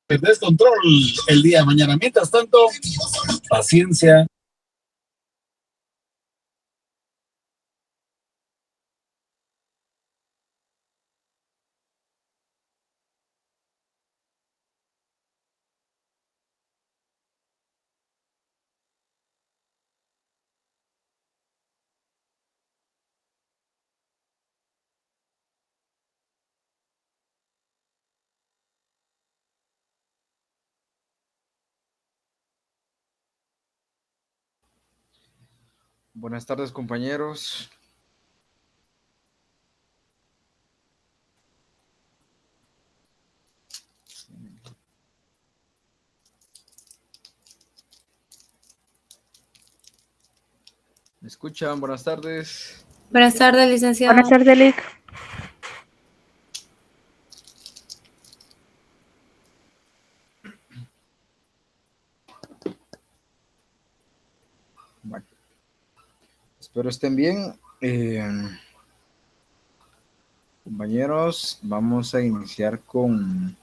descontrol el día de mañana. Mientras tanto, paciencia. Buenas tardes, compañeros. ¿Me escuchan? Buenas tardes. Buenas tardes, licenciado. Buenas tardes, Lic. Bueno, espero estén bien. Compañeros, vamos a iniciar con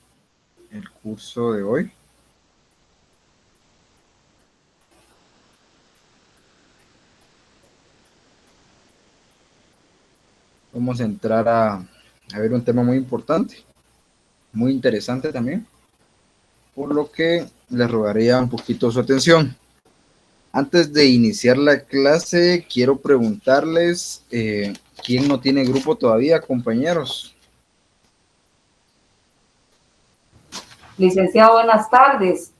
el curso de hoy. Vamos a entrar a ver un tema muy importante, muy interesante también, por lo que les rogaría un poquito su atención. Antes de iniciar la clase, quiero preguntarles, ¿quién no tiene grupo todavía, compañeros? Licenciado, buenas tardes.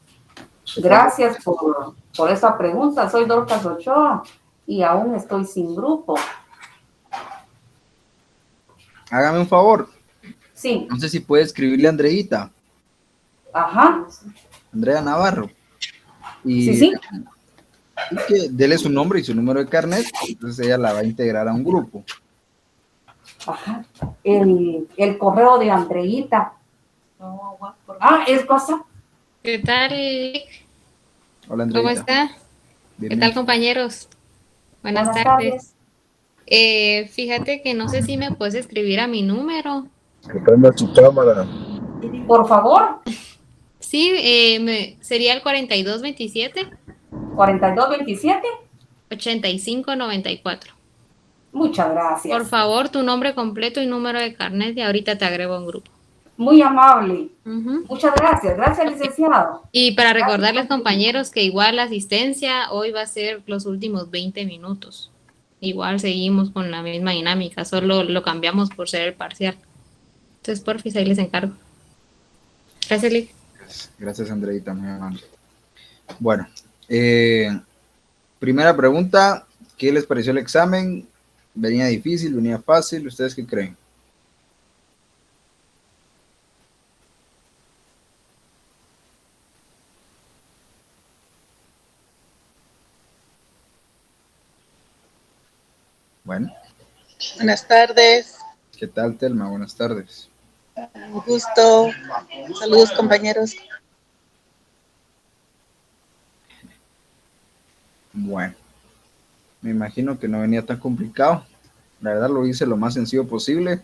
Gracias por esa pregunta. Soy Dorcas Ochoa y aún estoy sin grupo. Hágame un favor. Sí. No sé si puede escribirle a Andreita. Ajá. Andrea Navarro. Y Sí. que dele su nombre y su número de carnet, entonces ella la va a integrar a un grupo. Ajá. El correo de Andreita. ¿Es cosa? ¿Qué tal? Hola, Andreita. ¿Cómo está? Bien, ¿Qué tal, compañeros? Buenas tardes. Fíjate que no sé si me puedes escribir a mi número. Que prenda tu cámara. Por favor. Sí, sería el 4227. 4227. 8594. Muchas gracias. Por favor, tu nombre completo y número de carnet y ahorita te agrego a un grupo. Muy amable. Muchas gracias. Gracias, licenciado. Y para recordarles, compañeros, que igual la asistencia hoy va a ser los últimos 20 minutos. Igual seguimos con la misma dinámica, solo lo cambiamos por ser el parcial. Entonces, porfis, ahí les encargo. Gracias, Lick. Gracias, Andreita, muy amable. Bueno, primera pregunta, ¿qué les pareció el examen? ¿Venía difícil, venía fácil? ¿Ustedes qué creen? Bueno. Buenas tardes. ¿Qué tal, Telma? Buenas tardes. Un gusto. Saludos, compañeros. Bueno, me imagino que no venía tan complicado. La verdad lo hice lo más sencillo posible.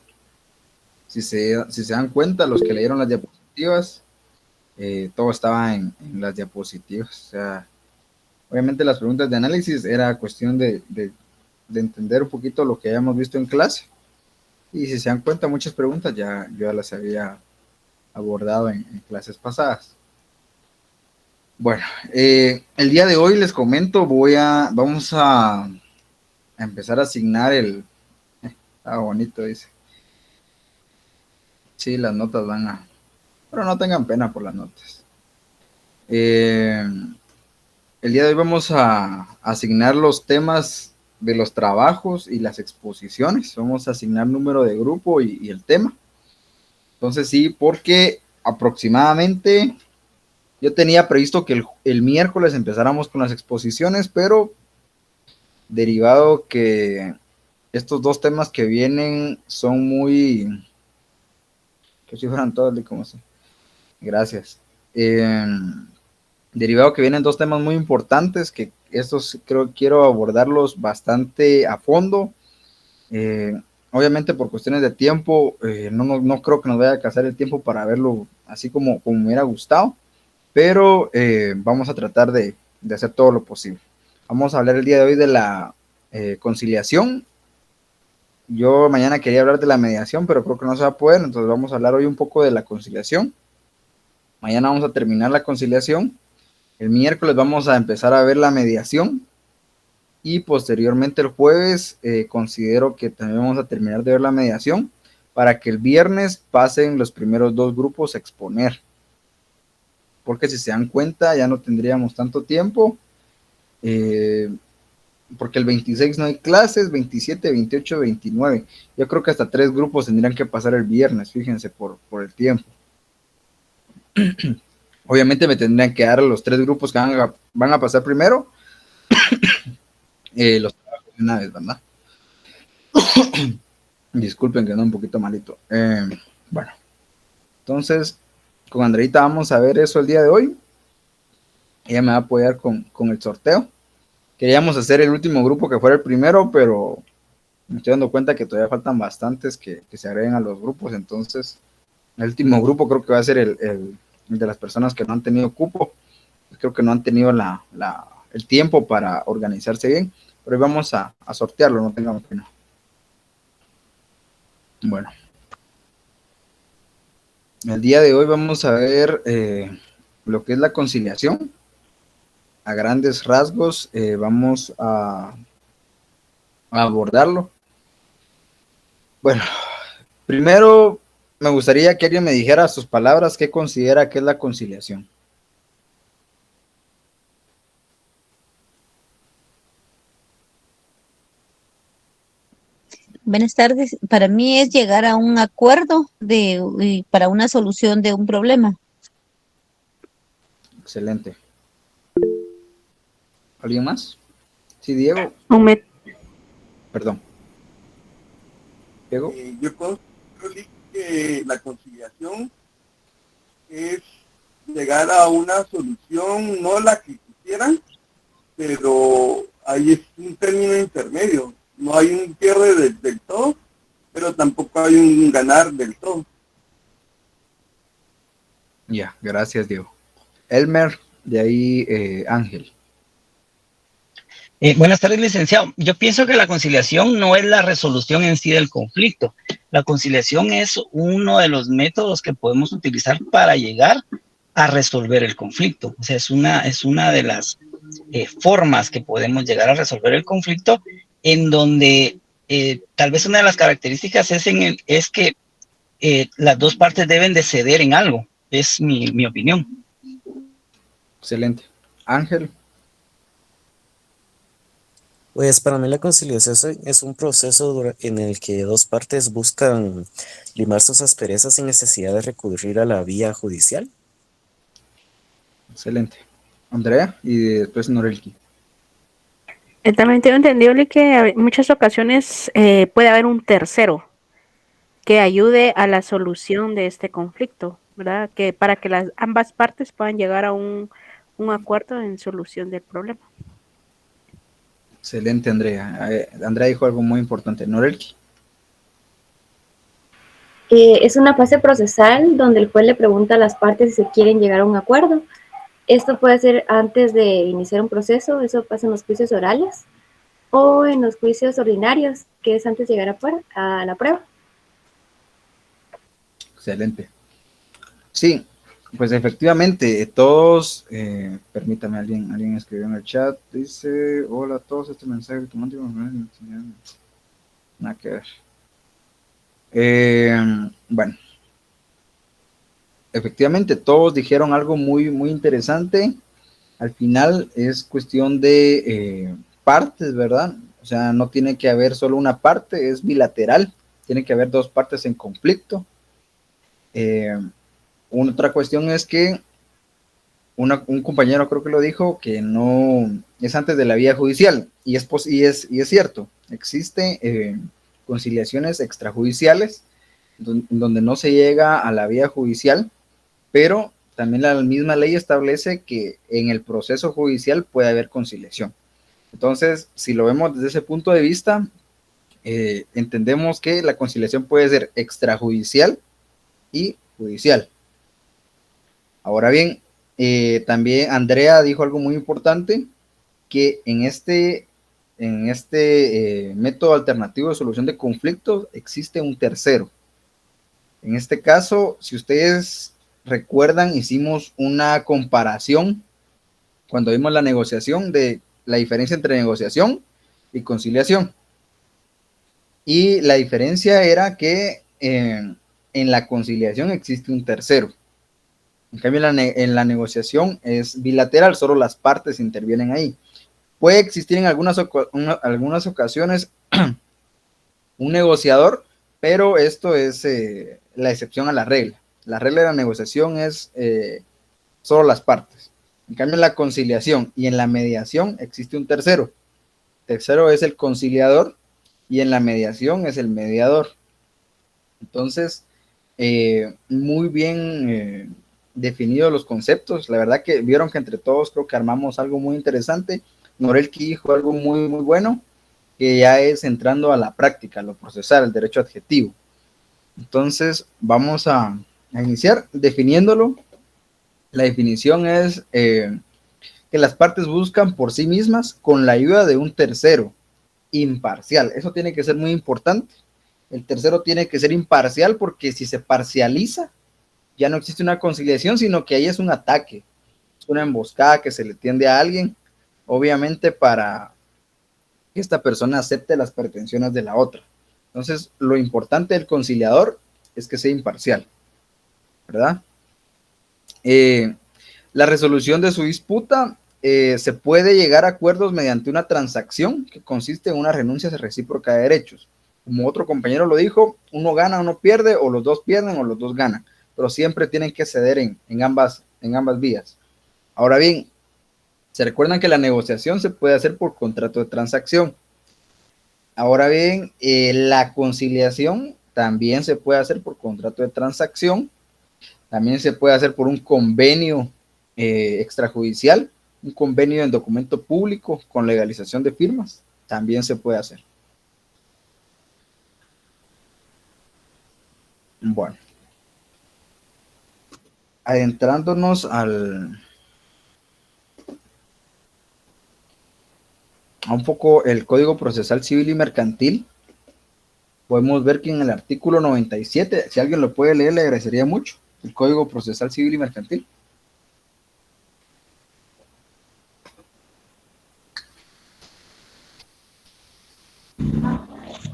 Si se dan cuenta, los que leyeron las diapositivas, todo estaba en las diapositivas. O sea, obviamente las preguntas de análisis era cuestión de entender un poquito lo que habíamos visto en clase. Y si se dan cuenta, muchas preguntas yo ya las había abordado en clases pasadas. Bueno, el día de hoy les comento, vamos a empezar a asignar bonito, dice. Sí, las notas pero no tengan pena por las notas. El día de hoy vamos a asignar los temas de los trabajos y las exposiciones. Vamos a asignar número de grupo y el tema. Entonces sí, porque aproximadamente yo tenía previsto que el miércoles empezáramos con las exposiciones, pero derivado que estos dos temas que vienen son muy... que si fueran todos, como así. Gracias. Derivado que vienen dos temas muy importantes, que estos quiero abordarlos bastante a fondo. Obviamente por cuestiones de tiempo, no creo que nos vaya a alcanzar el tiempo para verlo así como me hubiera gustado, pero vamos a tratar de hacer todo lo posible. Vamos a hablar el día de hoy de la conciliación. Yo mañana quería hablar de la mediación, pero creo que no se va a poder, entonces vamos a hablar hoy un poco de la conciliación. Mañana vamos a terminar la conciliación. El miércoles vamos a empezar a ver la mediación. Y posteriormente el jueves considero que también vamos a terminar de ver la mediación para que el viernes pasen los primeros 2 grupos a exponer. Porque si se dan cuenta ya no tendríamos tanto tiempo. Porque el 26 no hay clases, 27, 28, 29. Yo creo que hasta 3 grupos tendrían que pasar el viernes, fíjense, por el tiempo. Obviamente me tendrían que dar los 3 grupos que van a pasar primero. Los trabajos de una vez, ¿verdad? Disculpen que ando un poquito malito. Bueno, entonces con Andreita vamos a ver eso el día de hoy. Ella me va a apoyar con el sorteo. Queríamos hacer el último grupo que fuera el primero, pero me estoy dando cuenta que todavía faltan bastantes que se agreguen a los grupos. Entonces, el último grupo creo que va a ser el de las personas que no han tenido cupo. Creo que no han tenido el tiempo para organizarse bien. Pero hoy vamos a sortearlo, no tengamos pena. Bueno. El día de hoy vamos a ver lo que es la conciliación. A grandes rasgos vamos a abordarlo. Bueno, primero me gustaría que alguien me dijera a sus palabras qué considera que es la conciliación. Buenas tardes. Para mí es llegar a un acuerdo para una solución de un problema. Excelente. ¿Alguien más? Sí, Diego. Perdón. Diego. Yo considero que la conciliación es llegar a una solución, no la que quisieran, pero ahí es un término intermedio. No hay un pierde del todo, pero tampoco hay un ganar del todo. Ya, gracias, Diego. Elmer, de ahí Ángel. Buenas tardes, licenciado. Yo pienso que la conciliación no es la resolución en sí del conflicto. La conciliación es uno de los métodos que podemos utilizar para llegar a resolver el conflicto. O sea, es una de las formas que podemos llegar a resolver el conflicto, en donde tal vez una de las características es que las 2 partes deben de ceder en algo. Es mi opinión. Excelente. Ángel. Pues para mí la conciliación es un proceso en el que 2 partes buscan limar sus asperezas sin necesidad de recurrir a la vía judicial. Excelente. Andrea y después Norelki. También tengo entendido que en muchas ocasiones puede haber un tercero que ayude a la solución de este conflicto, ¿verdad? Que para que ambas partes puedan llegar a un acuerdo en solución del problema. Excelente, Andrea. Andrea dijo algo muy importante. Norelki. Es una fase procesal donde el juez le pregunta a las partes si se quieren llegar a un acuerdo. Esto puede ser antes de iniciar un proceso, eso pasa en los juicios orales, o en los juicios ordinarios, que es antes de llegar a la prueba. Excelente. Sí, pues efectivamente, todos, permítame, alguien escribió en el chat, dice, hola a todos, este mensaje automático, nada que ver. Bueno, efectivamente, todos dijeron algo muy, muy interesante. Al final es cuestión de partes, ¿verdad? O sea, no tiene que haber solo una parte, es bilateral, tiene que haber 2 partes en conflicto. Otra cuestión es que un compañero creo que lo dijo, que no es antes de la vía judicial, y es cierto, existe conciliaciones extrajudiciales donde no se llega a la vía judicial, pero también la misma ley establece que en el proceso judicial puede haber conciliación. Entonces, si lo vemos desde ese punto de vista, entendemos que la conciliación puede ser extrajudicial y judicial. Ahora bien, también Andrea dijo algo muy importante, que en este método alternativo de solución de conflictos existe un tercero. En este caso, si ustedes recuerdan, hicimos una comparación cuando vimos la negociación de la diferencia entre negociación y conciliación. Y la diferencia era que en la conciliación existe un tercero. En cambio, en la negociación es bilateral, solo las partes intervienen ahí. Puede existir en algunas ocasiones un negociador, pero esto es la excepción a la regla. La regla de la negociación es solo las partes. En cambio, en la conciliación y en la mediación existe un tercero. El tercero es el conciliador y en la mediación es el mediador. Entonces, muy bien definidos los conceptos. La verdad que vieron que entre todos creo que armamos algo muy interesante. Norelki dijo algo muy, muy bueno, que ya es entrando a la práctica, a lo procesal, el derecho adjetivo. Entonces, vamos a iniciar definiéndolo. La definición es que las partes buscan por sí mismas con la ayuda de un tercero imparcial. Eso tiene que ser muy importante. El tercero tiene que ser imparcial, porque si se parcializa, ya no existe una conciliación, sino que ahí es un ataque, es una emboscada que se le tiende a alguien, obviamente para que esta persona acepte las pretensiones de la otra. Entonces, lo importante del conciliador es que sea imparcial, ¿verdad? La resolución de su disputa se puede llegar a acuerdos mediante una transacción que consiste en una renuncia recíproca de derechos. Como otro compañero lo dijo, uno gana, uno pierde, o los dos pierden o los dos ganan, pero siempre tienen que ceder en ambas vías. Ahora bien, se recuerdan que la negociación se puede hacer por contrato de transacción. Ahora bien, la conciliación también se puede hacer por contrato de transacción, también se puede hacer por un convenio extrajudicial, un convenio en documento público con legalización de firmas, también se puede hacer. Bueno, adentrándonos a un poco el Código Procesal Civil y Mercantil, podemos ver que en el artículo 97, si alguien lo puede leer, le agradecería mucho, el Código Procesal Civil y Mercantil.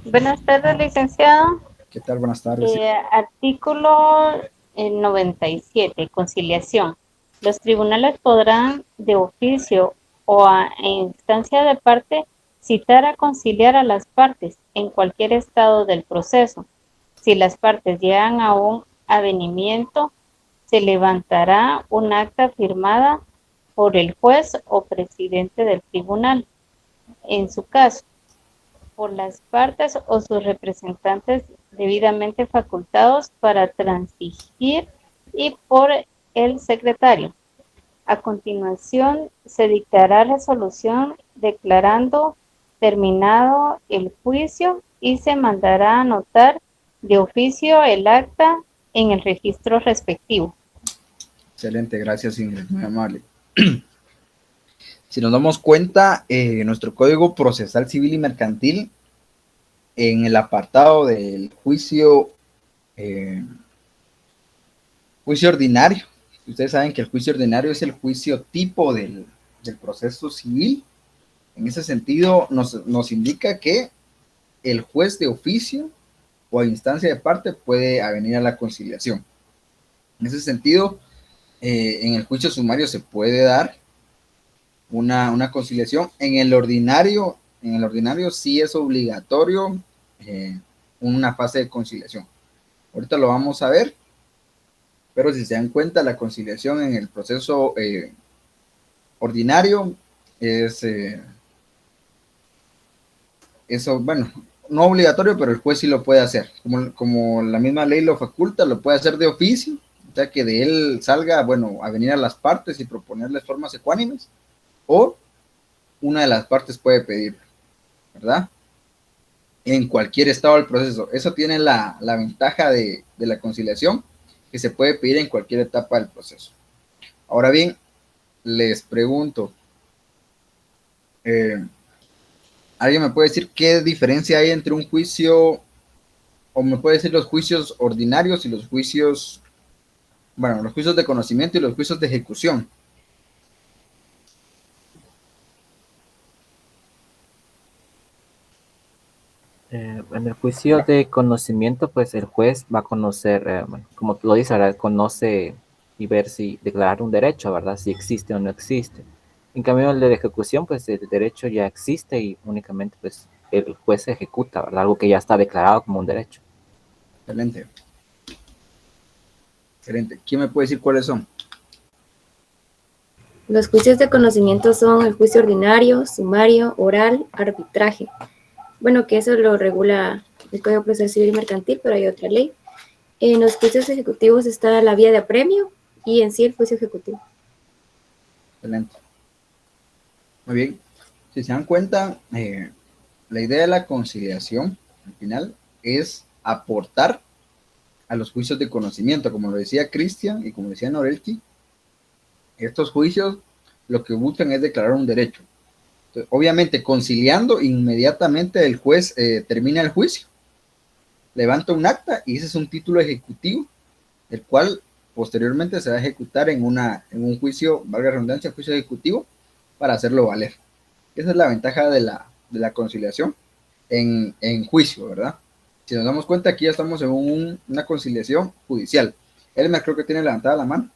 Buenas tardes, licenciado. ¿Qué tal? Buenas tardes. Artículo 97, conciliación. Los tribunales podrán, de oficio o en instancia de parte, citar a conciliar a las partes en cualquier estado del proceso. Si las partes llegan a un avenimiento, se levantará un acta firmada por el juez o presidente del tribunal. En su caso, por las partes o sus representantes debidamente facultados para transigir, y por el secretario. A continuación, se dictará resolución declarando terminado el juicio y se mandará a anotar de oficio el acta en el registro respectivo. Excelente, gracias, Ingrid, muy amable. Si nos damos cuenta, nuestro Código Procesal Civil y Mercantil, en el apartado del juicio ordinario, ustedes saben que el juicio ordinario es el juicio tipo del proceso civil. En ese sentido, nos indica que el juez de oficio o a instancia de parte puede avenir a la conciliación. En ese sentido, en el juicio sumario se puede dar una conciliación. En el ordinario sí es obligatorio una fase de conciliación. Ahorita lo vamos a ver, pero si se dan cuenta, la conciliación en el proceso ordinario es eso, bueno, no obligatorio, pero el juez sí lo puede hacer. Como la misma ley lo faculta, lo puede hacer de oficio, o sea que de él salga, bueno, a venir a las partes y proponerles formas ecuánimes, o una de las partes puede pedir, ¿verdad? En cualquier estado del proceso. Eso tiene la ventaja de la conciliación, que se puede pedir en cualquier etapa del proceso. Ahora bien, les pregunto, ¿alguien me puede decir qué diferencia hay entre un juicio, o me puede decir los juicios ordinarios y los juicios, bueno, los juicios de conocimiento y los juicios de ejecución? En el juicio de conocimiento, pues el juez va a conocer, bueno, como tú lo dices, ¿verdad? Conoce y ver si declarar un derecho, ¿verdad? Si existe o no existe. En cambio, el de ejecución, pues el derecho ya existe y únicamente pues el juez ejecuta, ¿verdad? Algo que ya está declarado como un derecho. Excelente. Excelente. ¿Quién me puede decir cuáles son? Los juicios de conocimiento son el juicio ordinario, sumario, oral, arbitraje. Bueno, que eso lo regula el Código Procesal Civil y Mercantil, pero hay otra ley. En los juicios ejecutivos está la vía de apremio y en sí el juicio ejecutivo. Excelente. Muy bien. Si se dan cuenta, la idea de la conciliación, al final, es aportar a los juicios de conocimiento, como lo decía Cristian y como decía Norelki. Estos juicios lo que buscan es declarar un derecho. Entonces, obviamente, conciliando, inmediatamente el juez termina el juicio, levanta un acta y ese es un título ejecutivo, el cual posteriormente se va a ejecutar en un juicio, valga la redundancia, juicio ejecutivo, para hacerlo valer. Esa es la ventaja de la conciliación en juicio, ¿verdad? Si nos damos cuenta, aquí ya estamos en una conciliación judicial. Elmer creo que tiene levantada la mano.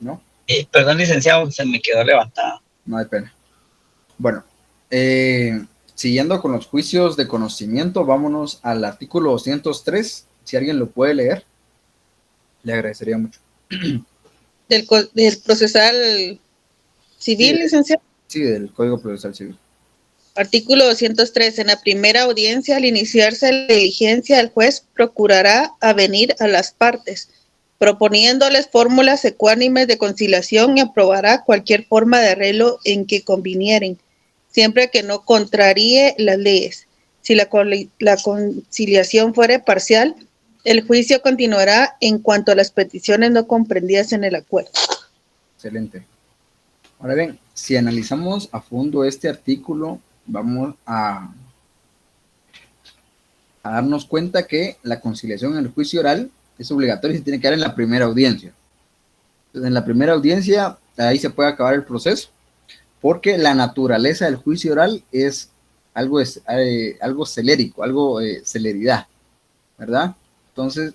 ¿No? Perdón, licenciado, se me quedó levantada. No hay pena. Bueno, siguiendo con los juicios de conocimiento, vámonos al artículo 203. Si alguien lo puede leer, le agradecería mucho. Del procesal civil, Sí, licenciado. Sí, del Código Procesal Civil. Artículo 203. En la primera audiencia, al iniciarse la diligencia, el juez procurará avenir a las partes, proponiéndoles fórmulas ecuánimes de conciliación y aprobará cualquier forma de arreglo en que convinieren, siempre que no contraríe las leyes. Si la conciliación fuere parcial, el juicio continuará en cuanto a las peticiones no comprendidas en el acuerdo. Excelente. Ahora bien, si analizamos a fondo este artículo, vamos a darnos cuenta que la conciliación en el juicio oral es obligatoria y se tiene que dar en la primera audiencia. Entonces, en la primera audiencia, ahí se puede acabar el proceso, porque la naturaleza del juicio oral es algo celérico, celeridad, ¿verdad? Entonces,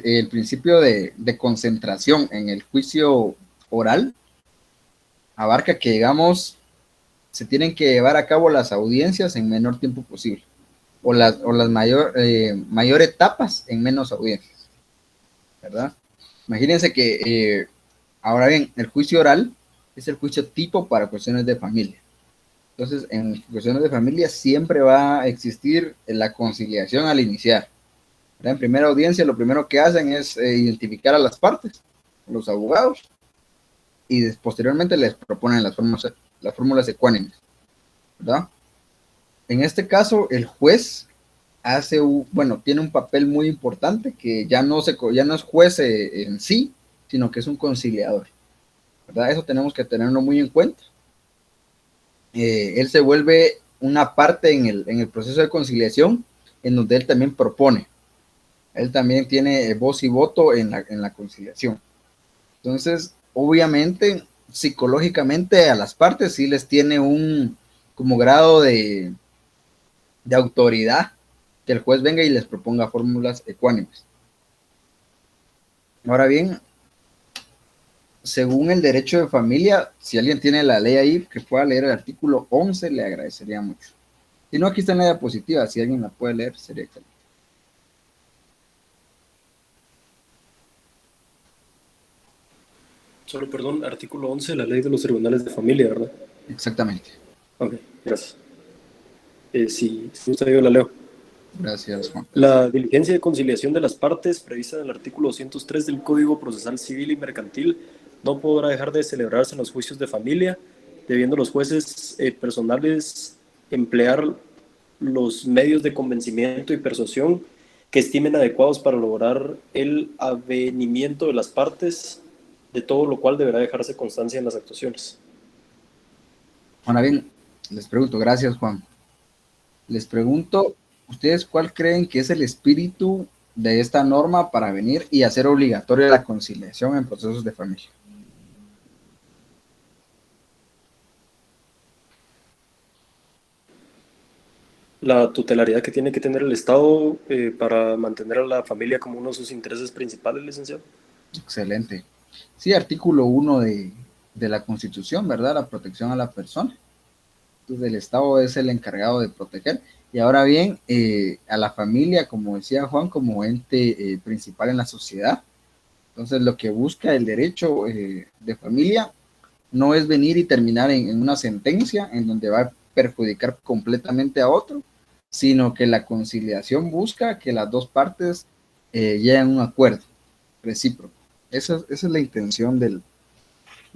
el principio de concentración en el juicio oral abarca que, digamos, se tienen que llevar a cabo las audiencias en menor tiempo posible, o las mayor etapas en menos audiencias, ¿verdad? Imagínense que, ahora bien, el juicio oral es el juicio tipo para cuestiones de familia. Entonces, en cuestiones de familia siempre va a existir la conciliación al iniciar, ¿verdad? En primera audiencia, lo primero que hacen es identificar a las partes, los abogados, y posteriormente les proponen las fórmulas ecuánimes, ¿verdad? En este caso, el juez tiene un papel muy importante, que ya no es juez en sí, sino que es un conciliador, ¿verdad? Eso tenemos que tenerlo muy en cuenta. Él se vuelve una parte en el proceso de conciliación, en donde él también propone. Él también tiene voz y voto en la conciliación. Entonces, obviamente, psicológicamente a las partes sí les tiene un como grado de autoridad que el juez venga y les proponga fórmulas ecuánimes. Ahora bien, según el derecho de familia, si alguien tiene la ley ahí que pueda leer el artículo 11, le agradecería mucho. Si no, aquí está en la diapositiva, si alguien la puede leer, sería excelente. Solo, perdón, artículo 11, la ley de los tribunales de familia, ¿verdad? Exactamente. Ok, gracias. Si usted yo la leo. Gracias, Juan. La diligencia de conciliación de las partes, prevista en el artículo 203 del Código Procesal Civil y Mercantil, no podrá dejar de celebrarse en los juicios de familia, debiendo los jueces personales emplear los medios de convencimiento y persuasión que estimen adecuados para lograr el avenimiento de las partes, de todo lo cual deberá dejarse constancia en las actuaciones. Ahora bien, les pregunto, gracias Juan. Les pregunto, ¿ustedes cuál creen que es el espíritu de esta norma para venir y hacer obligatoria la conciliación en procesos de familia? La tutelaridad que tiene que tener el Estado para mantener a la familia como uno de sus intereses principales, licenciado. Excelente. Sí, artículo 1 de la Constitución, ¿verdad? La protección a la persona. Entonces el Estado es el encargado de proteger. Y ahora bien, a la familia, como decía Juan, como ente principal en la sociedad. Entonces lo que busca el derecho de familia no es venir y terminar en una sentencia en donde va a perjudicar completamente a otro, sino que la conciliación busca que las dos partes lleguen a un acuerdo recíproco. Esa es la intención de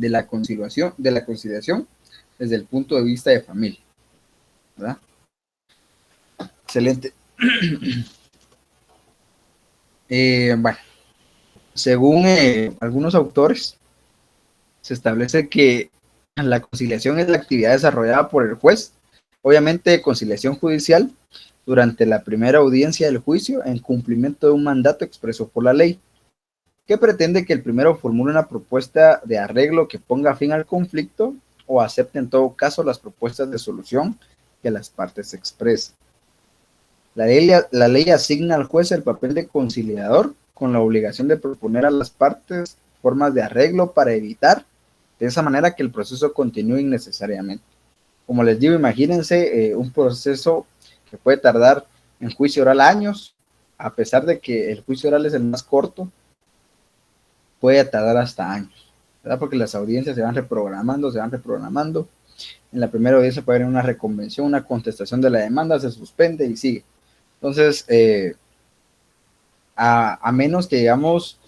la conciliación desde el punto de vista de familia, ¿verdad? Excelente. Bueno, según algunos autores, se establece que la conciliación es la actividad desarrollada por el juez, obviamente conciliación judicial, durante la primera audiencia del juicio en cumplimiento de un mandato expreso por la ley, que pretende que el primero formule una propuesta de arreglo que ponga fin al conflicto o acepte en todo caso las propuestas de solución que las partes expresen. La ley asigna al juez el papel de conciliador con la obligación de proponer a las partes formas de arreglo para evitar de esa manera que el proceso continúe innecesariamente. Como les digo, imagínense un proceso que puede tardar en juicio oral años, a pesar de que el juicio oral es el más corto, puede tardar hasta años, ¿verdad? Porque las audiencias se van reprogramando. En la primera audiencia puede haber una reconvención, una contestación de la demanda, se suspende y sigue. Entonces, a menos que, digamos,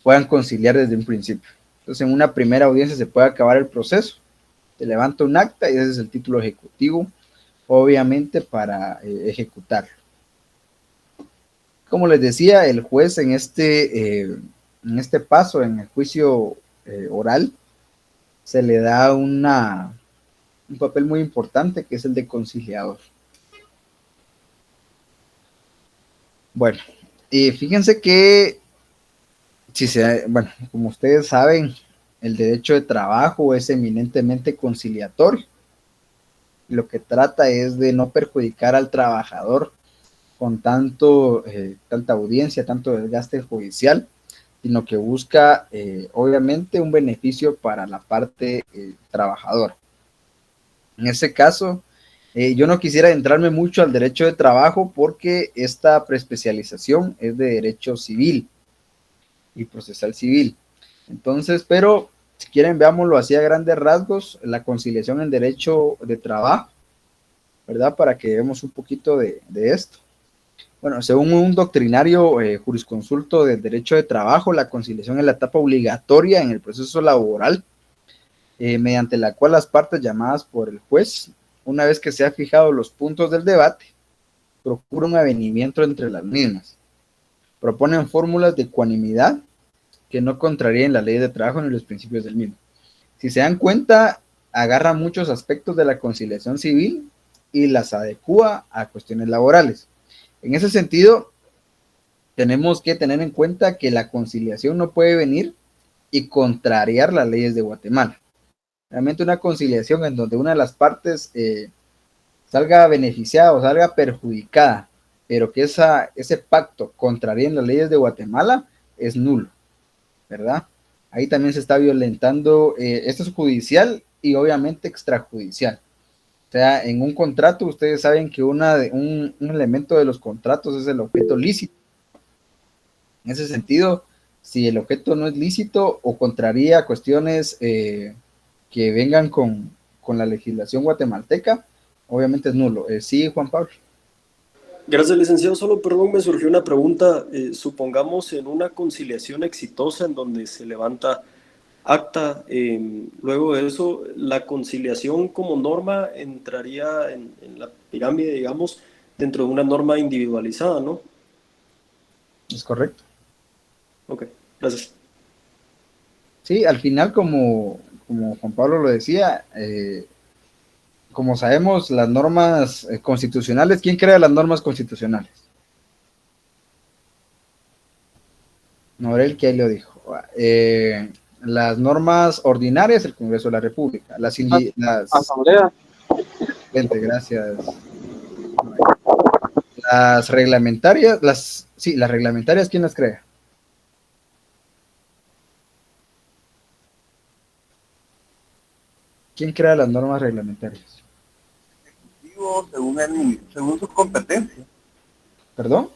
puedan conciliar desde un principio. Entonces, en una primera audiencia se puede acabar el proceso, se levanta un acta y ese es el título ejecutivo, obviamente para ejecutarlo. Como les decía, el juez en este paso, en el juicio oral, se le da un papel muy importante que es el de conciliador. Bueno, fíjense que como ustedes saben, el derecho de trabajo es eminentemente conciliatorio. Lo que trata es de no perjudicar al trabajador con tanta audiencia, tanto desgaste judicial, sino que busca obviamente un beneficio para la parte trabajadora. En ese caso, yo no quisiera adentrarme mucho al derecho de trabajo porque esta preespecialización es de derecho civil y procesal civil. Entonces, pero si quieren veámoslo así a grandes rasgos, la conciliación en derecho de trabajo, ¿verdad? Para que veamos un poquito de esto. Bueno, según un doctrinario jurisconsulto del derecho de trabajo, la conciliación es la etapa obligatoria en el proceso laboral, mediante la cual las partes llamadas por el juez, una vez que se han fijado los puntos del debate, procuran un avenimiento entre las mismas. Proponen fórmulas de ecuanimidad que no contraríen la ley de trabajo ni los principios del mismo. Si se dan cuenta, agarra muchos aspectos de la conciliación civil y las adecúa a cuestiones laborales. En ese sentido, tenemos que tener en cuenta que la conciliación no puede venir y contrariar las leyes de Guatemala. Realmente una conciliación en donde una de las partes salga beneficiada o salga perjudicada, pero que ese pacto contraríe las leyes de Guatemala, es nulo, ¿verdad? Ahí también se está violentando, esto es judicial y obviamente extrajudicial. O sea, en un contrato, ustedes saben que un elemento de los contratos es el objeto lícito. En ese sentido, si el objeto no es lícito o contraría cuestiones que vengan con la legislación guatemalteca, obviamente es nulo. Sí, Juan Pablo. Gracias, licenciado. Solo, perdón, me surgió una pregunta. Supongamos en una conciliación exitosa en donde se levanta acta, luego de eso, la conciliación como norma entraría en la pirámide, digamos, dentro de una norma individualizada, ¿no? Es correcto. Ok, gracias. Sí, al final, como Juan Pablo lo decía, como sabemos, las normas constitucionales, ¿quién crea las normas constitucionales? Norel, que ahí lo dijo. Las normas ordinarias, el Congreso de la República. Las Asamblea. Excelente, gracias. Las reglamentarias, las reglamentarias, ¿quién las crea? ¿Quién crea las normas reglamentarias? Según su competencia. ¿Perdón?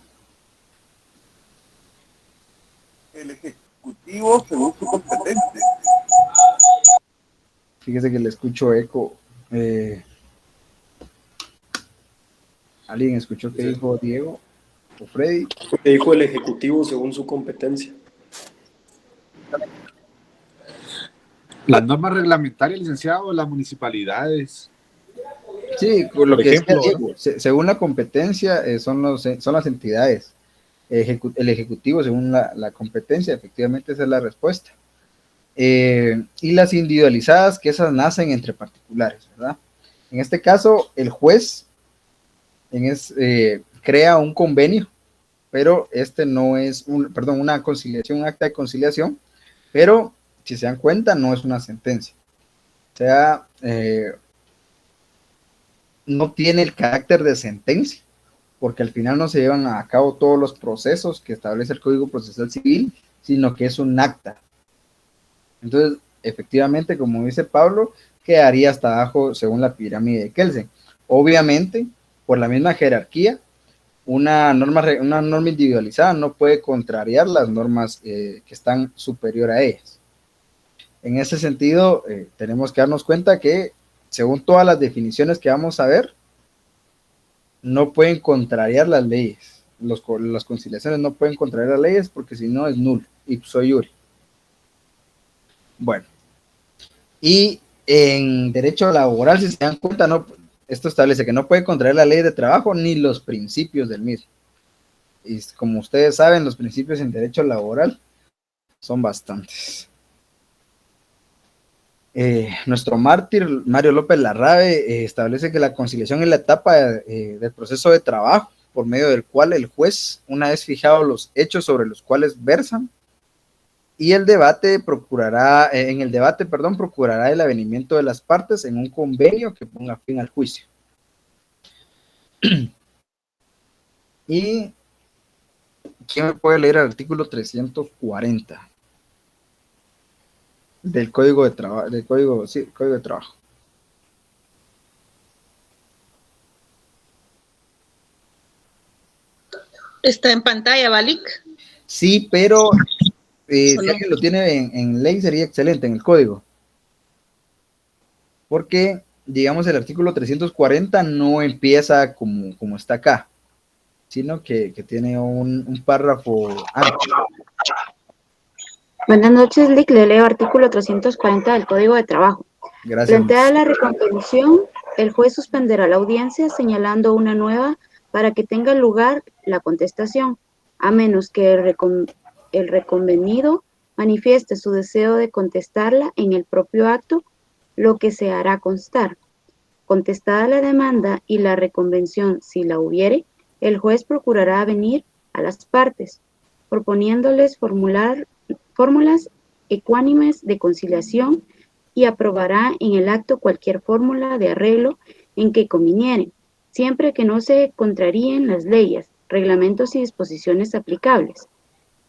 El Ejecutivo según su competencia. Fíjese que le escucho eco. ¿Alguien escuchó qué dijo Diego o Freddy? Que dijo el Ejecutivo según su competencia. Las normas reglamentarias, licenciado, las municipalidades. Sí, lo Por que ejemplo, decía Diego, según la competencia son las entidades. El Ejecutivo según la competencia, efectivamente esa es la respuesta. Y las individualizadas, que esas nacen entre particulares, ¿verdad? En este caso, el juez crea un convenio, pero no es una conciliación, un acta de conciliación, pero si se dan cuenta, no es una sentencia. O sea, no tiene el carácter de sentencia, porque al final no se llevan a cabo todos los procesos que establece el Código Procesal Civil, sino que es un acta. Entonces, efectivamente, como dice Pablo, quedaría hasta abajo según la pirámide de Kelsen. Obviamente, por la misma jerarquía, una norma individualizada no puede contrariar las normas que están superior a ellas. En ese sentido, tenemos que darnos cuenta que, según todas las definiciones que vamos a ver, no pueden contrariar las leyes. Las conciliaciones no pueden contrariar las leyes porque si no es nulo, ipso iure. Bueno, y en derecho laboral, si se dan cuenta, esto establece que no puede contraer la ley de trabajo ni los principios del mismo. Y como ustedes saben, los principios en derecho laboral son bastantes. Nuestro mártir, Mario López Larrabe, establece que la conciliación es la etapa del proceso de trabajo por medio del cual el juez, una vez fijados los hechos sobre los cuales versan, y en el debate procurará el avenimiento de las partes en un convenio que ponga fin al juicio. ¿Y quién me puede leer el artículo 340 del Código de Trabajo? Código de Trabajo. Está en pantalla, Balik. Sí, pero si alguien lo tiene en ley sería excelente, en el código. Porque, digamos, el artículo 340 no empieza como está acá, sino que tiene un párrafo amplio. Buenas noches, Lick. Le leo artículo 340 del Código de Trabajo. Gracias. Planteada la reconvención, el juez suspenderá la audiencia señalando una nueva para que tenga lugar la contestación, a menos que el reconvenido manifieste su deseo de contestarla en el propio acto, lo que se hará constar. Contestada la demanda y la reconvención, si la hubiere, el juez procurará venir a las partes, proponiéndoles fórmulas ecuánimes de conciliación y aprobará en el acto cualquier fórmula de arreglo en que conviniere, siempre que no se contraríen las leyes, reglamentos y disposiciones aplicables.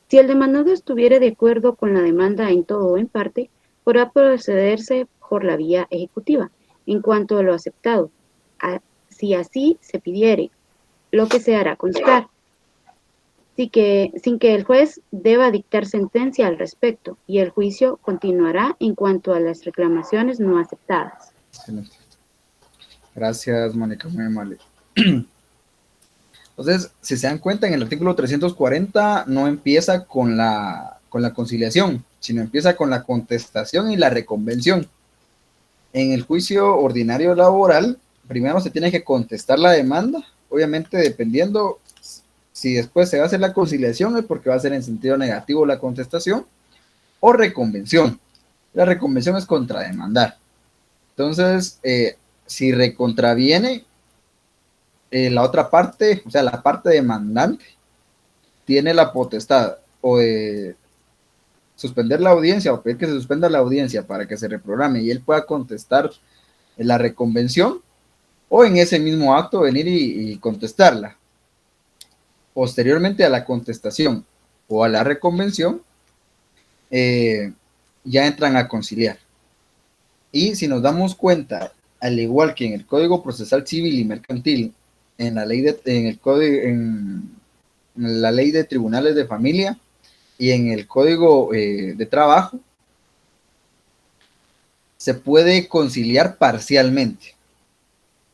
Si el demandado estuviere de acuerdo con la demanda en todo o en parte, podrá procederse por la vía ejecutiva, en cuanto a lo aceptado, si así se pidiere, lo que se hará constar, sin que el juez deba dictar sentencia al respecto, y el juicio continuará en cuanto a las reclamaciones no aceptadas. Excelente. Gracias, Mónica, muy amable. Entonces, si se dan cuenta, en el artículo 340 no empieza con la conciliación, sino empieza con la contestación y la reconvención. En el juicio ordinario laboral, primero se tiene que contestar la demanda obviamente dependiendo si después se va a hacer la conciliación es porque va a ser en sentido negativo la contestación o reconvención. La reconvención es contrademandar. Entonces, si recontraviene la otra parte, o sea, la parte demandante, tiene la potestad o de suspender la audiencia o pedir que se suspenda la audiencia para que se reprograme y él pueda contestar la reconvención, o en ese mismo acto venir y contestarla. Posteriormente a la contestación o a la reconvención, ya entran a conciliar. Y si nos damos cuenta, al igual que en el Código Procesal Civil y Mercantil, en la ley en la ley de tribunales de familia y en el Código de Trabajo, se puede conciliar parcialmente.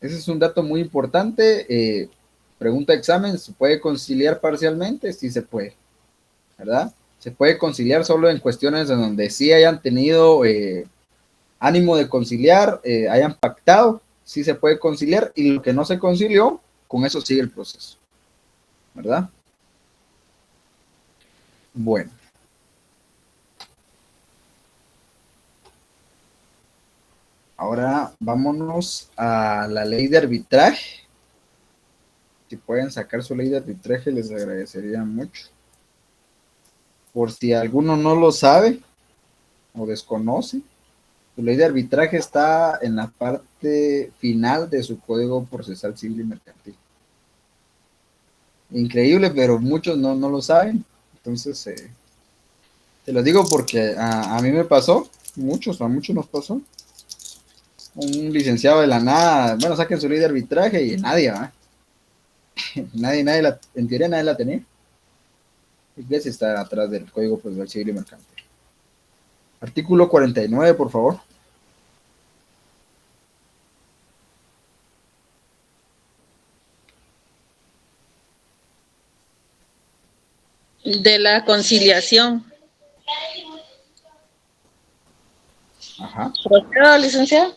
Ese es un dato muy importante. Pregunta de examen, ¿se puede conciliar parcialmente? Sí se puede, ¿verdad? Se puede conciliar solo en cuestiones en donde sí hayan tenido ánimo de conciliar, hayan pactado, sí se puede conciliar, y lo que no se concilió, con eso sigue el proceso, ¿verdad? Bueno. Ahora vámonos a la ley de arbitraje. Si pueden sacar su ley de arbitraje, les agradecería mucho. Por si alguno no lo sabe o desconoce, su ley de arbitraje está en la parte final de su Código Procesal Civil y Mercantil. Increíble, pero muchos no lo saben. Entonces, te lo digo porque a mí me pasó, a muchos nos pasó. Un licenciado de la nada, bueno, saquen su ley de arbitraje y nadie, ¿va? En teoría nadie la tenía. Iglesia está atrás del Código Procesal Civil y Mercantil. Artículo 49, por favor. De la conciliación. Ajá. ¿Procedo, licenciado?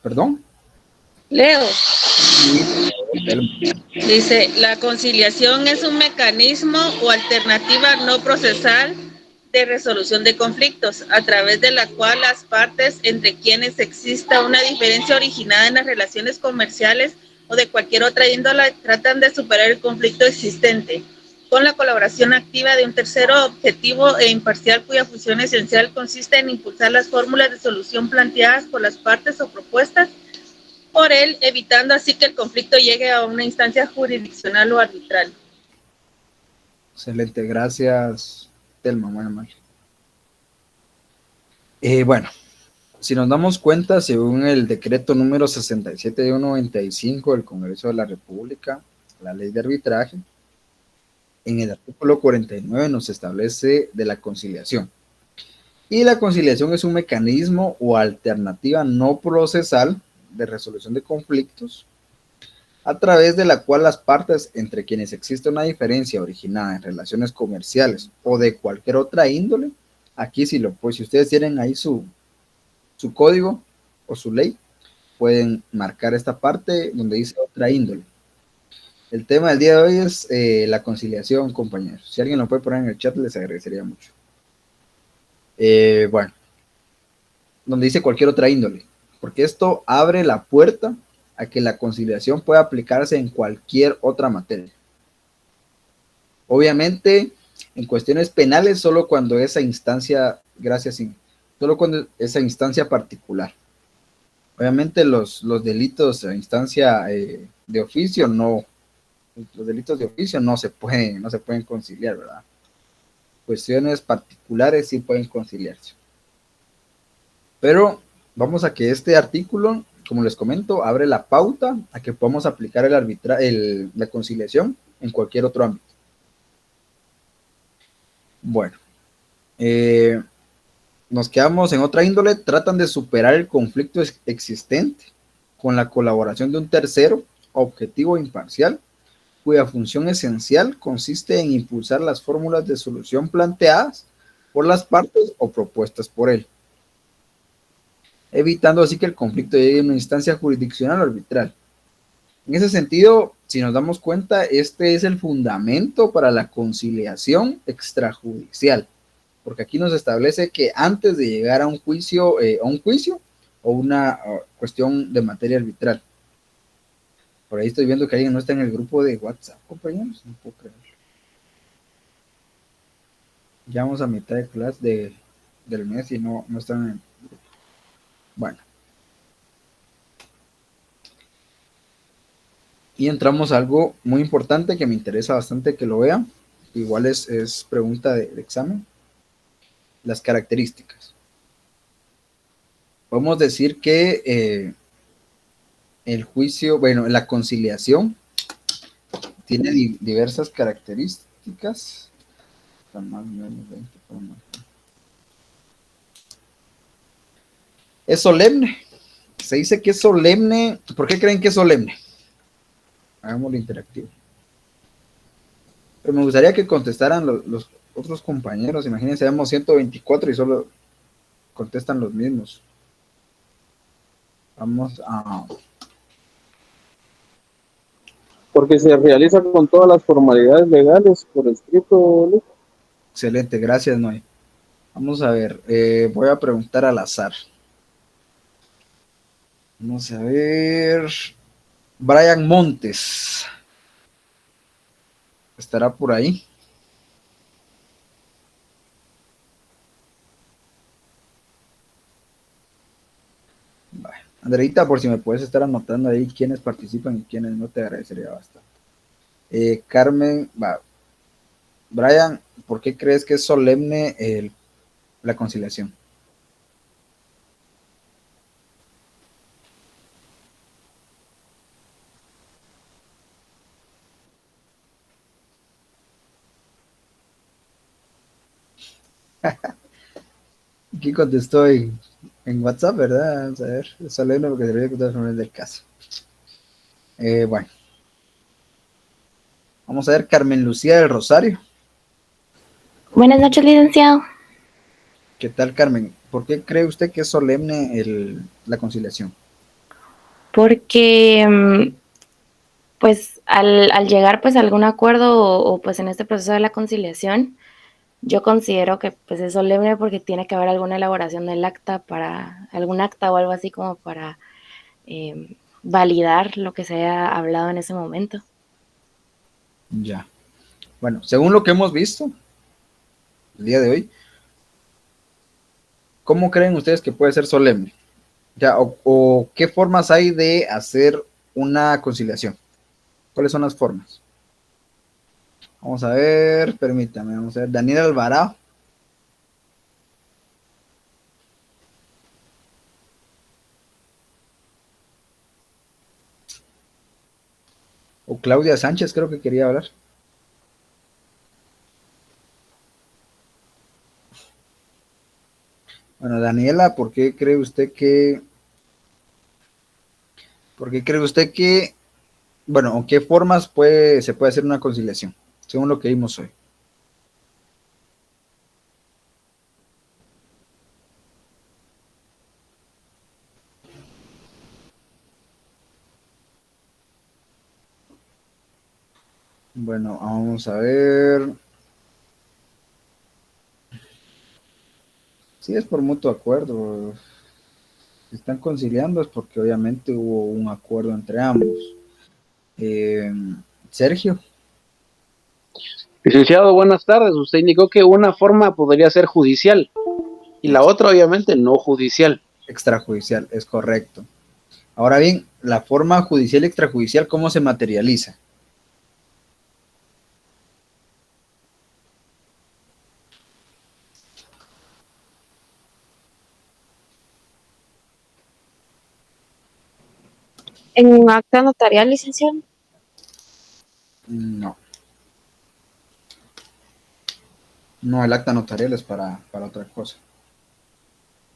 ¿Perdón? Leo. Dice, la conciliación es un mecanismo o alternativa no procesal de resolución de conflictos, a través de la cual las partes entre quienes exista una diferencia originada en las relaciones comerciales o de cualquier otra índole tratan de superar el conflicto existente, con la colaboración activa de un tercero objetivo e imparcial cuya función esencial consiste en impulsar las fórmulas de solución planteadas por las partes o propuestas por él, evitando así que el conflicto llegue a una instancia jurisdiccional o arbitral. Excelente, gracias, Telma, muy amable. Bueno, si nos damos cuenta, según el decreto número 67/95 del Congreso de la República, la ley de arbitraje, en el artículo 49 nos establece de la conciliación. Y la conciliación es un mecanismo o alternativa no procesal de resolución de conflictos, a través de la cual las partes entre quienes existe una diferencia originada en relaciones comerciales o de cualquier otra índole, aquí si ustedes tienen ahí su código o su ley, pueden marcar esta parte donde dice otra índole. El tema del día de hoy es la conciliación, compañeros. Si alguien lo puede poner en el chat, les agradecería mucho. Bueno, donde dice cualquier otra índole, porque esto abre la puerta a que la conciliación pueda aplicarse en cualquier otra materia. Obviamente, en cuestiones penales, solo cuando esa instancia, solo cuando esa instancia particular. Obviamente los delitos a instancia de oficio los delitos de oficio no se pueden conciliar, ¿verdad? Cuestiones particulares sí pueden conciliarse. Pero vamos a que este artículo, como les comento, abre la pauta a que podamos aplicar la conciliación en cualquier otro ámbito. Bueno, nos quedamos en otra índole. Tratan de superar el conflicto existente con la colaboración de un tercero, objetivo e imparcial, cuya función esencial consiste en impulsar las fórmulas de solución planteadas por las partes o propuestas por él, evitando así que el conflicto llegue a una instancia jurisdiccional o arbitral. En ese sentido, si nos damos cuenta, este es el fundamento para la conciliación extrajudicial, porque aquí nos establece que antes de llegar a un juicio o una cuestión de materia arbitral. Por ahí estoy viendo que alguien no está en el grupo de WhatsApp, compañeros, no puedo creerlo. Ya vamos a mitad de clase del mes y no están en el grupo. Bueno. Y entramos a algo muy importante que me interesa bastante que lo vean. Igual es pregunta de examen. Las características. Podemos decir que el juicio, bueno, la conciliación tiene diversas características. Es solemne. Se dice que es solemne. ¿Por qué creen que es solemne? Hagámoslo interactivo. Pero me gustaría que contestaran los otros compañeros. Imagínense, tenemos 124 y solo contestan los mismos. Vamos a... Porque se realiza con todas las formalidades legales por escrito, Luis. Excelente, gracias, Noé. Vamos a ver, voy a preguntar al azar. Vamos a ver... Brian Montes. ¿Estará por ahí? Vale. Andreita, por si me puedes estar anotando ahí quiénes participan y quiénes no, te agradecería bastante. Carmen, Brian, ¿por qué crees que es solemne la conciliación? Aquí contestó en WhatsApp, ¿verdad? Vamos a ver, es solemne porque se debe contar las del caso. Bueno. Vamos a ver, Carmen Lucía del Rosario. Buenas noches, licenciado. ¿Qué tal, Carmen? ¿Por qué cree usted que es solemne la conciliación? Porque, pues, al llegar pues a algún acuerdo o pues en este proceso de la conciliación, yo considero que pues es solemne porque tiene que haber alguna elaboración del acta algún acta o algo así como para validar lo que se haya hablado en ese momento. Ya. Bueno, según lo que hemos visto el día de hoy, ¿cómo creen ustedes que puede ser solemne? Ya, o qué formas hay de hacer una conciliación. ¿Cuáles son las formas? Vamos a ver, permítame, vamos a ver. Daniel Alvarado. O Claudia Sánchez, creo que quería hablar. Bueno, Daniela, ¿por qué cree usted que... Bueno, ¿o qué formas se puede hacer una conciliación? Según lo que vimos hoy. Bueno, vamos a ver. Sí, es por mutuo acuerdo. Si están conciliando es porque obviamente hubo un acuerdo entre ambos. Sergio. Licenciado, buenas tardes. Usted indicó que una forma podría ser judicial y la otra obviamente no judicial. Extrajudicial, es correcto. Ahora bien, la forma judicial y extrajudicial, ¿cómo se materializa? ¿En un acta notarial, licenciado? No. No, el acta notarial es para otra cosa.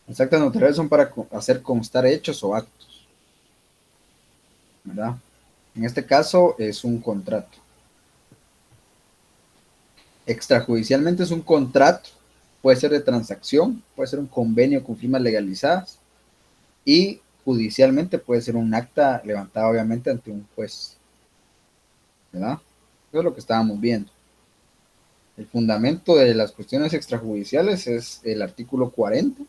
Las actas notariales son para hacer constar hechos o actos, ¿verdad? En este caso es un contrato. Extrajudicialmente es un contrato, puede ser de transacción, puede ser un convenio con firmas legalizadas y judicialmente puede ser un acta levantada obviamente ante un juez, ¿verdad? Eso es lo que estábamos viendo. El fundamento de las cuestiones extrajudiciales es el artículo 40,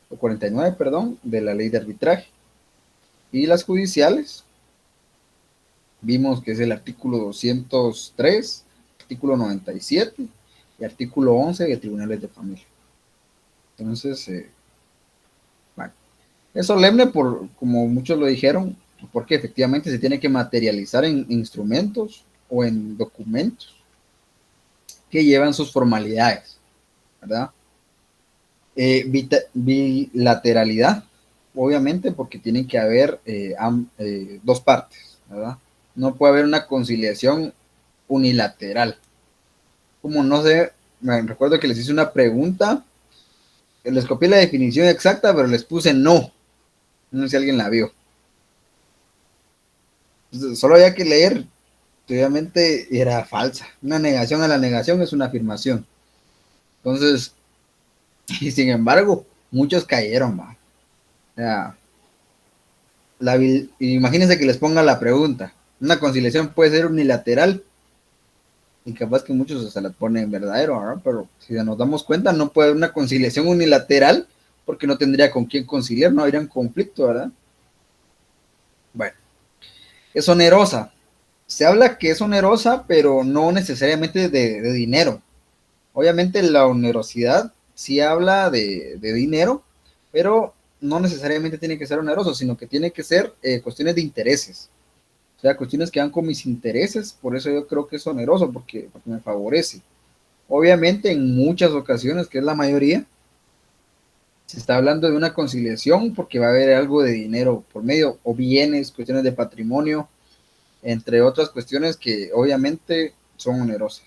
o 49, perdón, de la ley de arbitraje. Y las judiciales, vimos que es el artículo 203, artículo 97 y artículo 11 de tribunales de familia. Entonces, bueno, es solemne por, como muchos lo dijeron, porque efectivamente se tiene que materializar en instrumentos o en documentos que llevan sus formalidades, ¿verdad? Bilateralidad, obviamente, porque tienen que haber dos partes, ¿verdad? No puede haber una conciliación unilateral. Como no sé, me recuerdo que les hice una pregunta, les copié la definición exacta, pero les puse no. No sé si alguien la vio. Entonces, solo había que leer, obviamente era falsa. Una negación a la negación es una afirmación. Entonces, y sin embargo, muchos cayeron, ¿va? O sea, imagínense que les ponga la pregunta. Una conciliación puede ser unilateral y capaz que muchos se la ponen verdadero, ¿verdad? Pero si nos damos cuenta, no puede haber una conciliación unilateral porque no tendría con quién conciliar, no habría un conflicto, ¿verdad? Bueno, es onerosa. Se habla que es onerosa, pero no necesariamente de dinero. Obviamente la onerosidad sí habla de dinero, pero no necesariamente tiene que ser oneroso, sino que tiene que ser cuestiones de intereses. O sea, cuestiones que van con mis intereses, por eso yo creo que es oneroso, porque me favorece. Obviamente en muchas ocasiones, que es la mayoría, se está hablando de una conciliación porque va a haber algo de dinero por medio, o bienes, cuestiones de patrimonio, entre otras cuestiones que obviamente son onerosas.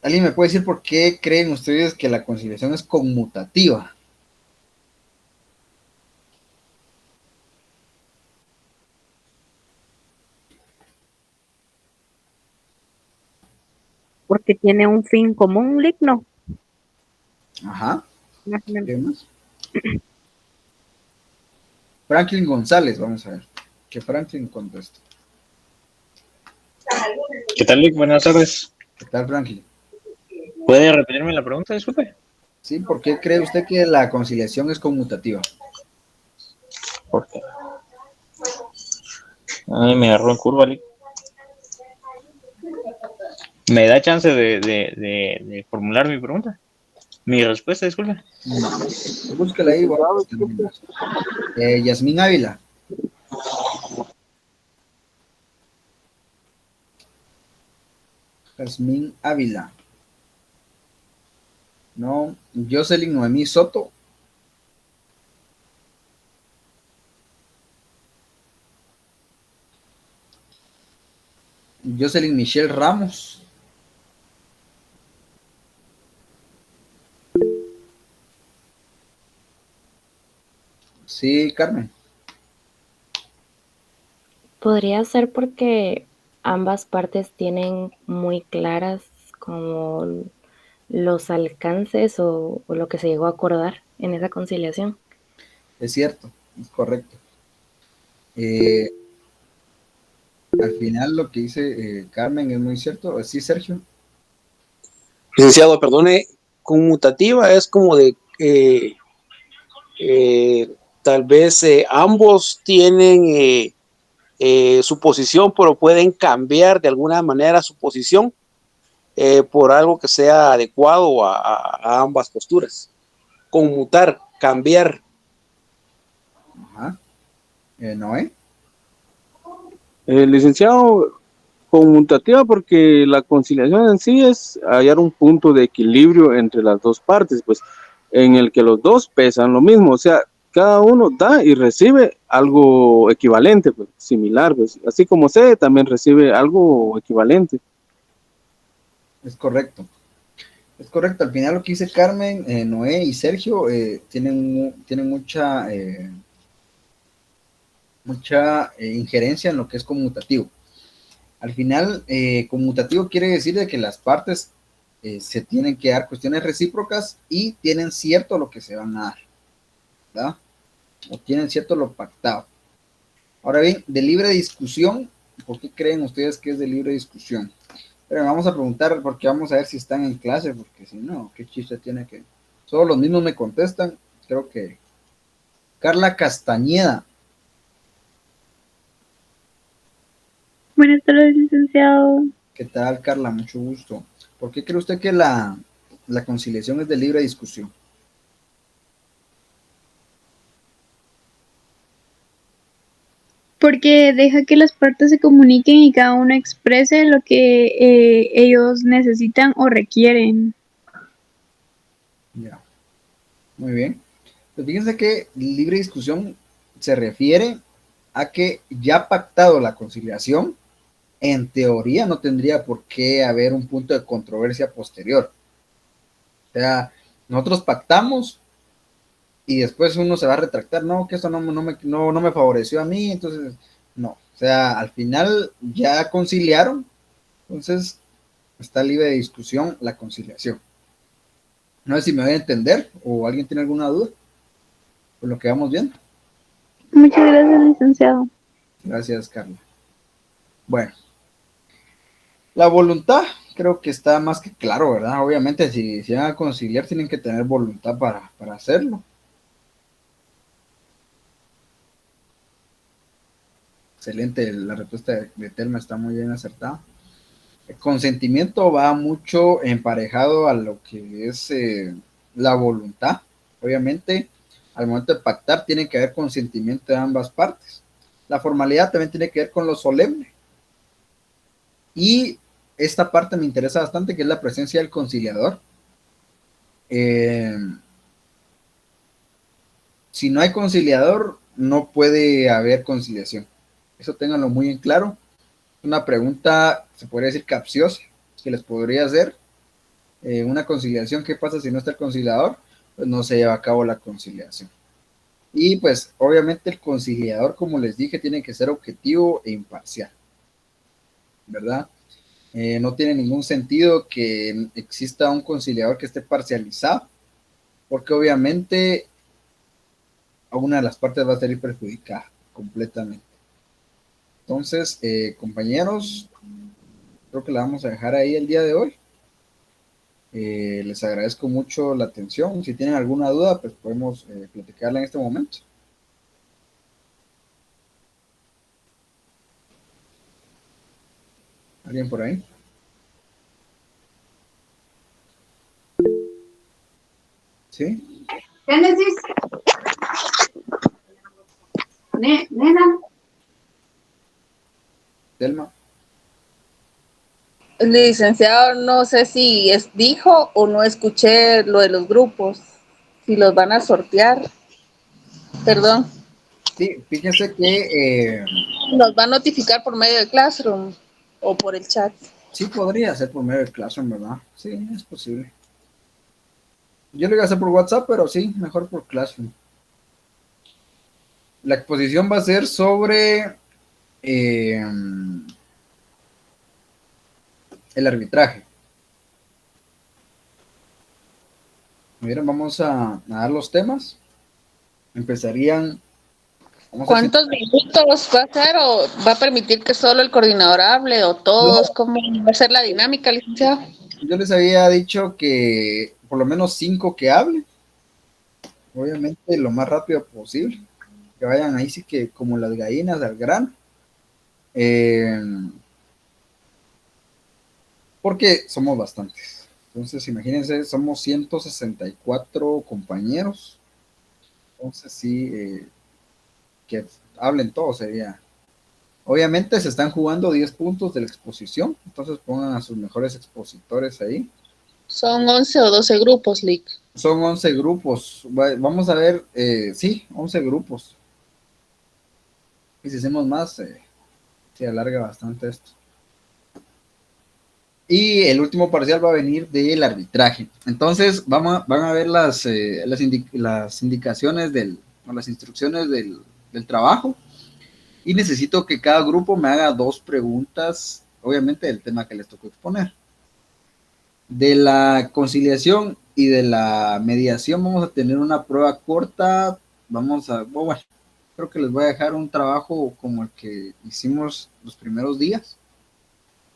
¿Alguien me puede decir por qué creen ustedes que la conciliación es conmutativa? Porque tiene un fin común, ligno. Ajá. ¿Qué más? Franklin González, vamos a ver. Que Franklin conteste. ¿Qué tal, Luis? Buenas tardes. ¿Qué tal, Franklin? ¿Puede repetirme la pregunta, disculpe? Sí, ¿por qué cree usted que la conciliación es conmutativa? ¿Por qué? Ay, me agarró en curva, Luis. ¿Me da chance de formular mi pregunta? Mi respuesta, disculpe. No. Búsquela ahí, Yasmín Ávila. Yasmín Ávila. No. Jocelyn Noemí Soto. Jocelyn Michelle Ramos. Sí, Carmen. Podría ser porque ambas partes tienen muy claras como los alcances o lo que se llegó a acordar en esa conciliación. Es cierto, es correcto. Al final lo que dice Carmen es muy cierto. Sí, Sergio. Licenciado, perdone, conmutativa es como de tal vez ambos tienen su posición, pero pueden cambiar de alguna manera su posición por algo que sea adecuado a ambas posturas. Conmutar, cambiar. Ajá. Noé. Licenciado, conmutativa porque la conciliación en sí es hallar un punto de equilibrio entre las dos partes, pues en el que los dos pesan lo mismo, o sea, cada uno da y recibe algo equivalente, pues similar, pues así como se también recibe algo equivalente. Es correcto. Es correcto. Al final lo que dice Carmen, Noé y Sergio tienen mucha injerencia en lo que es conmutativo. Al final, conmutativo quiere decir de que las partes se tienen que dar cuestiones recíprocas y tienen cierto lo que se van a dar. ¿verdad? O tienen cierto lo pactado. Ahora bien, de libre discusión, ¿por qué creen ustedes que es de libre discusión? Pero vamos a preguntar, porque vamos a ver si están en clase, porque si no, ¿qué chiste tiene que...? Solo los mismos me contestan, creo que... Carla Castañeda. Buenas tardes, licenciado. ¿Qué tal, Carla? Mucho gusto. ¿Por qué cree usted que la conciliación es de libre discusión? Porque deja que las partes se comuniquen y cada uno exprese lo que ellos necesitan o requieren. Ya, muy bien. Pues fíjense que libre discusión se refiere a que ya pactado la conciliación, en teoría no tendría por qué haber un punto de controversia posterior. O sea, nosotros pactamos y después uno se va a retractar, no, que eso no me favoreció a mí, entonces, no. O sea, al final ya conciliaron, entonces está libre de discusión la conciliación. No sé si me voy a entender o alguien tiene alguna duda por lo que vamos viendo. Muchas gracias, licenciado. Gracias, Carla. Bueno, la voluntad creo que está más que claro, ¿verdad? Obviamente, si van a conciliar, tienen que tener voluntad para hacerlo. Excelente, la respuesta de Telma está muy bien acertada. El consentimiento va mucho emparejado a lo que es la voluntad. Obviamente, al momento de pactar, tiene que haber consentimiento de ambas partes. La formalidad también tiene que ver con lo solemne. Y esta parte me interesa bastante, que es la presencia del conciliador. Si no hay conciliador, no puede haber conciliación. Eso ténganlo muy en claro. Una pregunta, se podría decir capciosa, que les podría hacer. Una conciliación, ¿qué pasa si no está el conciliador? Pues no se lleva a cabo la conciliación. Y pues obviamente el conciliador, como les dije, tiene que ser objetivo e imparcial, ¿verdad? No tiene ningún sentido que exista un conciliador que esté parcializado, porque obviamente a una de las partes va a salir perjudicada completamente. Entonces, compañeros, creo que la vamos a dejar ahí el día de hoy. Les agradezco mucho la atención. Si tienen alguna duda, pues podemos platicarla en este momento. ¿Alguien por ahí? ¿Sí? Génesis. Nena. Telma. Licenciado, no sé si dijo o no escuché lo de los grupos, si los van a sortear. Perdón. Sí, fíjense que... ¿Nos va a notificar por medio de Classroom o por el chat? Sí, podría ser por medio de Classroom, ¿verdad? Sí, es posible. Yo lo iba a hacer por WhatsApp, pero sí, mejor por Classroom. La exposición va a ser sobre el arbitraje. Miren, vamos a dar los temas. Empezarían... ¿Cuántos minutos va a ser o va a permitir que solo el coordinador hable o todos? No. ¿Cómo va a ser la dinámica, licenciado? Yo les había dicho que por lo menos 5 que hablen. Obviamente lo más rápido posible. Que vayan ahí sí que como las gallinas al grano. Porque somos bastantes. Entonces imagínense, somos 164 compañeros. Entonces sí, que hablen todos sería. Obviamente se están jugando 10 puntos de la exposición. Entonces pongan a sus mejores expositores ahí. Son 11 o 12 grupos, Lick. Son 11 grupos. Vamos a ver, sí, 11 grupos. Y si hacemos más, se alarga bastante esto. Y el último parcial va a venir del arbitraje. Entonces van a ver las indicaciones o las instrucciones del trabajo. Y necesito que cada grupo me haga 2 preguntas, obviamente del tema que les tocó exponer. De la conciliación y de la mediación vamos a tener una prueba corta bueno, creo que les voy a dejar un trabajo como el que hicimos los primeros días,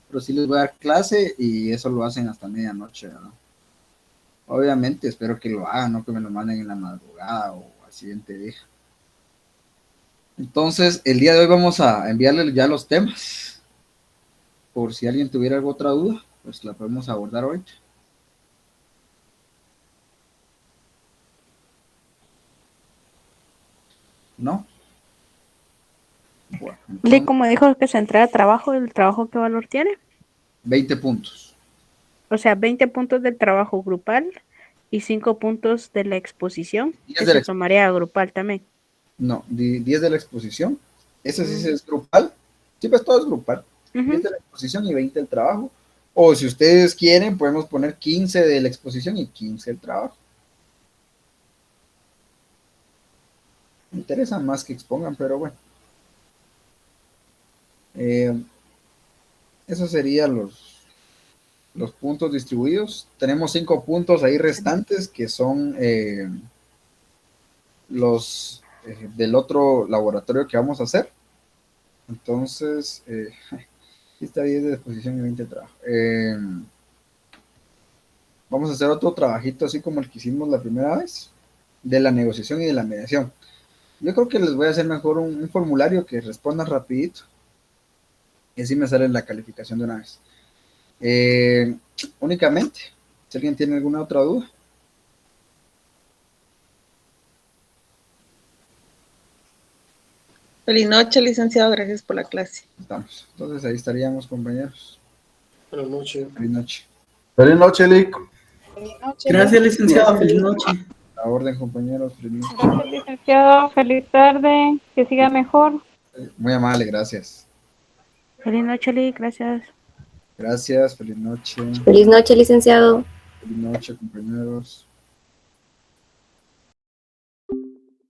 pero sí les voy a dar clase y eso lo hacen hasta medianoche, ¿verdad? Obviamente espero que lo hagan, no que me lo manden en la madrugada o al siguiente día. Entonces, el día de hoy vamos a enviarles ya los temas. Por si alguien tuviera alguna otra duda, pues la podemos abordar hoy. ¿No? Bueno, Y como dijo que se entrega trabajo, ¿el trabajo qué valor tiene? 20 puntos. O sea, 20 puntos del trabajo grupal y 5 puntos de la exposición, 10 que de la se tomaría grupal también. No, 10 de la exposición. Eso sí es grupal. Sí, pues todo es grupal. 10 de la exposición y 20 del trabajo. O si ustedes quieren, podemos poner 15 de la exposición y 15 del trabajo. Me interesa más que expongan, pero bueno. Esos serían los puntos distribuidos. Tenemos 5 puntos ahí restantes que son los del otro laboratorio que vamos a hacer. Entonces, está 10 de exposición y 20 de trabajo. Vamos a hacer otro trabajito así como el que hicimos la primera vez, de la negociación y de la mediación. Yo creo que les voy a hacer mejor un formulario que respondan rapidito. Y así me sale la calificación de una vez. Únicamente, si alguien tiene alguna otra duda. Feliz noche, licenciado. Gracias por la clase. Estamos. Entonces ahí estaríamos, compañeros. Buenas noches. Feliz noche. Feliz noche, Lic. Gracias, licenciado. Feliz noche. La orden, compañeros. Feliz noche. Gracias, licenciado. Feliz tarde. Que siga mejor. Muy amable, gracias. Feliz noche, Lee, gracias. Gracias, feliz noche. Feliz noche, licenciado. Feliz noche, compañeros.